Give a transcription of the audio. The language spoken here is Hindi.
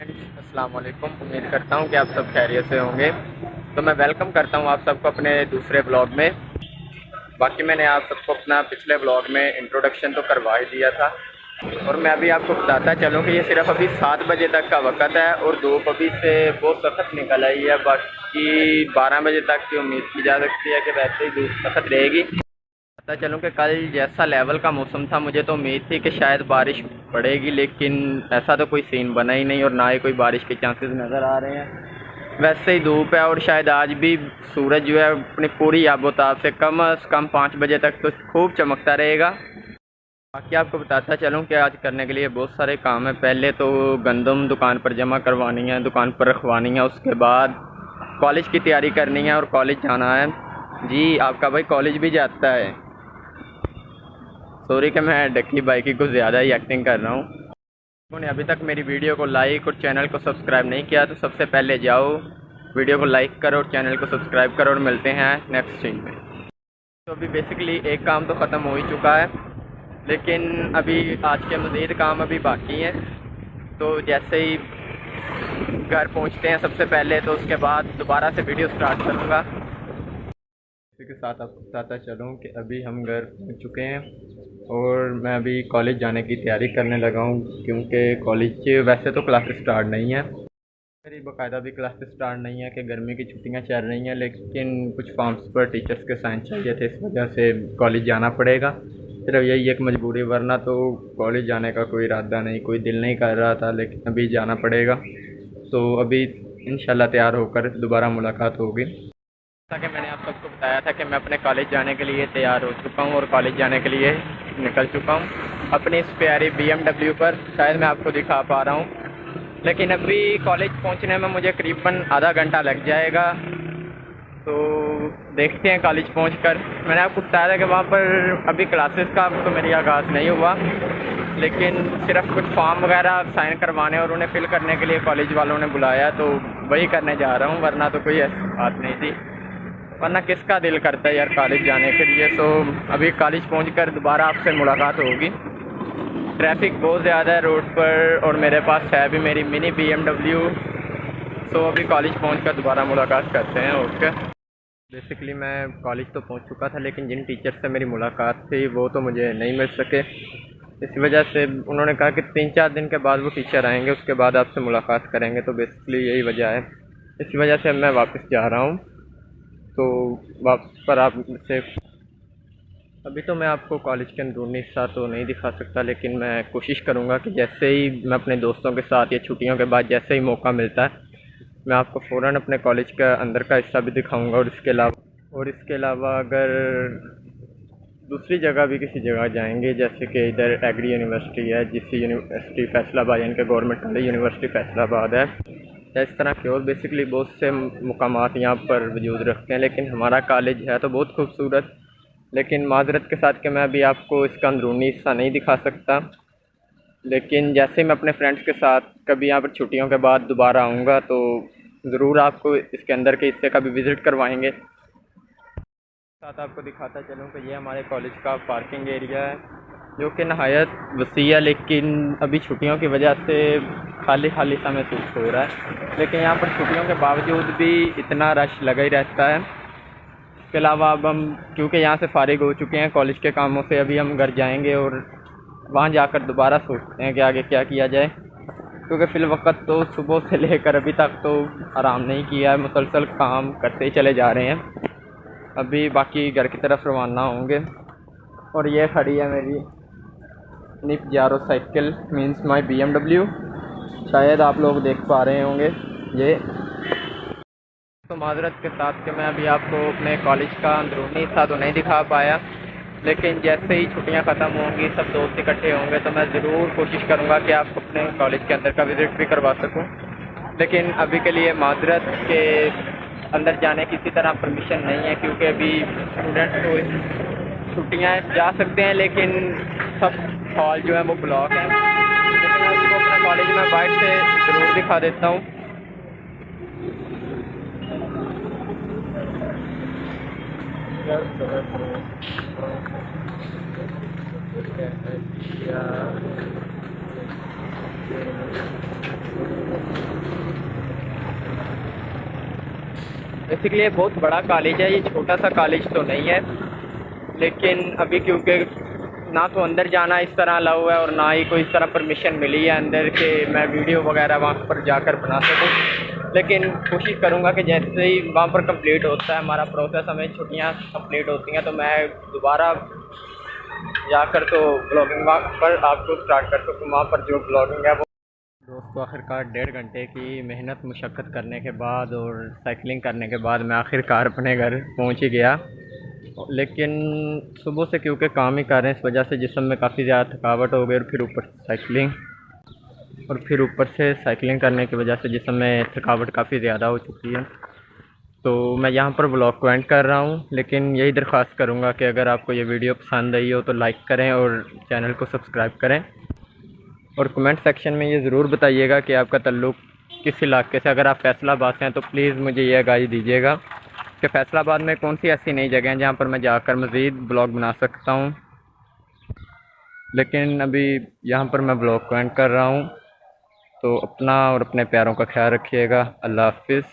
अस्सलाम वालेकुम। उम्मीद करता हूँ कि आप सब खैरियत से होंगे। तो मैं वेलकम करता हूँ आप सबको अपने दूसरे ब्लॉग में। बाकी मैंने आप सबको अपना पिछले ब्लॉग में इंट्रोडक्शन तो करवा ही दिया था, और मैं अभी आपको बताता चलूँ कि ये सिर्फ अभी 7 बजे तक का वक्त है और धूप अभी से बहुत सख्त निकल आई है। बाकी 12 बजे तक की उम्मीद की जा सकती है कि वैसे ही धूप सख्त रहेगी। पता चलूँ कि कल जैसा लेवल का मौसम था, मुझे तो उम्मीद थी कि शायद बारिश पड़ेगी, लेकिन ऐसा तो कोई सीन बना ही नहीं और ना ही कोई बारिश के चांसेस नज़र आ रहे हैं। वैसे ही धूप है और शायद आज भी सूरज जो है अपनी पूरी आबोताब से कम 5 बजे तक तो खूब चमकता रहेगा। बाकी आपको बताता चलूँ कि आज करने के लिए बहुत सारे काम हैं। पहले तो गंदम दुकान पर जमा करवानी है, दुकान पर रखवानी है। उसके बाद कॉलेज की तैयारी करनी है और कॉलेज जाना है। जी, आपका भाई कॉलेज भी जाता है। सॉरी कि मैं डक्की भाई की कुछ ज़्यादा ही एक्टिंग कर रहा हूँ। उन्होंने अभी तक मेरी वीडियो को लाइक और चैनल को सब्सक्राइब नहीं किया तो सबसे पहले जाओ, वीडियो को लाइक करो और चैनल को सब्सक्राइब करो, और मिलते हैं नेक्स्ट सीन में। तो अभी बेसिकली एक काम तो ख़त्म हो ही चुका है, लेकिन अभी आज के मज़ीद काम अभी बाकी हैं। तो जैसे ही घर पहुँचते हैं सबसे पहले, तो उसके बाद दोबारा से वीडियो स्टार्ट करूँगा। इसी के साथ आपको बताता चलूँ कि अभी हम घर पहुँच चुके हैं और मैं अभी कॉलेज जाने की तैयारी करने लगा हूँ, क्योंकि कॉलेज वैसे तो क्लासेस स्टार्ट नहीं है, मेरी बाकायदा भी क्लासेस स्टार्ट नहीं है कि गर्मी की छुट्टियाँ चल रही हैं, लेकिन कुछ फॉर्म्स पर टीचर्स के साइन चाहिए थे, इस वजह से कॉलेज जाना पड़ेगा। सिर्फ यही एक मजबूरी, वरना तो कॉलेज जाने का कोई इरादा नहीं, कोई दिल नहीं कर रहा था, लेकिन अभी जाना पड़ेगा। तो अभी इंशाल्लाह तैयार होकर दोबारा मुलाकात होगी। जैसा कि मैंने आप सबको बताया था कि मैं अपने कॉलेज जाने के लिए तैयार हो चुका हूँ और कॉलेज जाने के लिए निकल चुका हूँ अपनी इस प्यारी BMW पर। शायद मैं आपको दिखा पा रहा हूँ, लेकिन अभी कॉलेज पहुँचने में मुझे करीबन आधा घंटा लग जाएगा। तो देखते हैं कॉलेज पहुँचकर। मैंने आपको बताया था कि वहाँ पर अभी क्लासेस का तो मेरी आगाज़ नहीं हुआ, लेकिन सिर्फ कुछ फॉर्म वगैरह साइन करवाने और उन्हें फ़िल करने के लिए कॉलेज वालों ने बुलाया, तो वही करने जा रहा हूँ। वरना तो कोई ऐसी बात नहीं थी, वरना किसका दिल करता है यार कॉलेज जाने के लिए। तो अभी कॉलेज पहुंचकर दोबारा आपसे मुलाकात होगी। ट्रैफिक बहुत ज़्यादा है रोड पर और मेरे पास है भी मेरी मिनी BMW। तो अभी कॉलेज पहुंचकर दोबारा मुलाकात करते हैं। ओके। बेसिकली मैं कॉलेज तो पहुंच चुका था, लेकिन जिन टीचर से मेरी मुलाकात थी वो तो मुझे नहीं मिल सके। इस वजह से उन्होंने कहा कि 3-4 दिन के बाद वो टीचर आएंगे, उसके बाद आपसे मुलाकात करेंगे। तो बेसिकली यही वजह है, इस वजह से मैं वापस जा रहा हूँ। तो वापस पर आप से अभी तो मैं आपको कॉलेज के अंदरूनी हिस्सा तो नहीं दिखा सकता, लेकिन मैं कोशिश करूँगा कि जैसे ही मैं अपने दोस्तों के साथ या छुट्टियों के बाद जैसे ही मौका मिलता है, मैं आपको फ़ौरन अपने कॉलेज का अंदर का हिस्सा भी दिखाऊँगा। और इसके अलावा अगर दूसरी जगह भी किसी जगह जाएंगे, जैसे कि इधर एग्री यूनिवर्सिटी है, जिस यूनिवर्सिटी फैसलाबाद, यानी कि गवर्नमेंट वाली यूनिवर्सिटी फैसलाबाद है, या इस तरह के और बेसिकली बहुत से मुकामात यहाँ पर वजूद रखते हैं। लेकिन हमारा कॉलेज है तो बहुत खूबसूरत, लेकिन माजरत के साथ कि मैं अभी आपको इसका अंदरूनी हिस्सा नहीं दिखा सकता। लेकिन जैसे ही मैं अपने फ्रेंड्स के साथ कभी यहाँ पर छुट्टियों के बाद दोबारा आऊँगा, तो ज़रूर आपको इसके अंदर के हिस्से का भी विज़िट करवाएंगे। साथ आपको दिखाता चलूँ कि ये हमारे कॉलेज का पार्किंग एरिया है, जो कि नहायत वसी है, लेकिन अभी छुट्टियों की वजह से खाली खाली सा महसूस हो रहा है। लेकिन यहाँ पर छुट्टियों के बावजूद भी इतना रश लगा ही रहता है। इसके अलावा अब हम क्योंकि यहाँ से फ़ारिग हो चुके हैं कॉलेज के कामों से, अभी हम घर जाएंगे और वहाँ जाकर दोबारा सोचते हैं कि आगे क्या किया जाए, क्योंकि फ़िलवक़्त तो सुबह से लेकर अभी तक तो आराम नहीं किया है, मुसलसल काम करते ही चले जा रहे हैं। अभी बाकी घर की तरफ रवाना होंगे। और ये खड़ी है मेरी निप जारो साइकिल, मीन्स माई BMW। शायद आप लोग देख पा रहे होंगे ये। तो माजरत के साथ कि मैं अभी आपको अपने कॉलेज का अंदरूनी हिस्सा तो नहीं दिखा पाया, लेकिन जैसे ही छुट्टियां ख़त्म होंगी, सब दोस्त इकट्ठे होंगे, तो मैं ज़रूर कोशिश करूंगा कि आपको अपने कॉलेज के अंदर का विज़िट भी करवा सकूं। लेकिन अभी के लिए माजरत के अंदर जाने की किसी तरह परमिशन नहीं है, क्योंकि अभी स्टूडेंट्स को छुट्टियाँ जा सकते हैं, लेकिन सब हॉल जो है वो ब्लॉक है। लेकिन मैं आपको अपने कॉलेज में बाइक से ज़रूर दिखा देता हूँ। बेसिकली ये बहुत बड़ा कॉलेज है, ये छोटा सा कॉलेज तो नहीं है, लेकिन अभी क्योंकि ना तो अंदर जाना इस तरह अलाउ है और ना ही कोई इस तरह परमिशन मिली है अंदर के मैं वीडियो वगैरह वहाँ पर जाकर बना सकूँ। लेकिन कोशिश करूँगा कि जैसे ही वहाँ पर कंप्लीट होता है हमारा प्रोसेस, हमें छुट्टियाँ कंप्लीट होती हैं, तो मैं दोबारा जाकर तो ब्लॉगिंग वहाँ पर आपको स्टार्ट कर सकूँ। वहाँ पर जो ब्लॉगिंग है वो दोस्तों आखिरकार 1.5 घंटे की मेहनत मुशक्क़त करने के बाद और साइकिलिंग करने के बाद मैं आखिरकार अपने घर पहुँच ही गया। लेकिन सुबह से क्योंकि काम ही कर रहे हैं इस वजह से जिस्म में काफ़ी ज़्यादा थकावट हो गई, और फिर ऊपर से साइकिलिंग करने की वजह से जिस्म में थकावट काफ़ी ज़्यादा हो चुकी है। तो मैं यहाँ पर ब्लॉग को एंड कर रहा हूँ, लेकिन यही दरख्वास्त करूँगा कि अगर आपको ये वीडियो पसंद आई हो तो लाइक करें और चैनल को सब्सक्राइब करें, और कमेंट सेक्शन में ये ज़रूर बताइएगा कि आपका ताल्लुक़ किस इलाके से। अगर आप फैसलाबाद से हैं तो प्लीज़ मुझे ये आगाही दीजिएगा कि फैसलाबाद में कौन सी ऐसी नई जगह हैं जहाँ पर मैं जाकर मज़ीद ब्लॉग बना सकता हूँ। लेकिन अभी यहाँ पर मैं ब्लॉग को एंड कर रहा हूँ। तो अपना और अपने प्यारों का ख्याल रखिएगा। अल्लाह हाफ़िज़।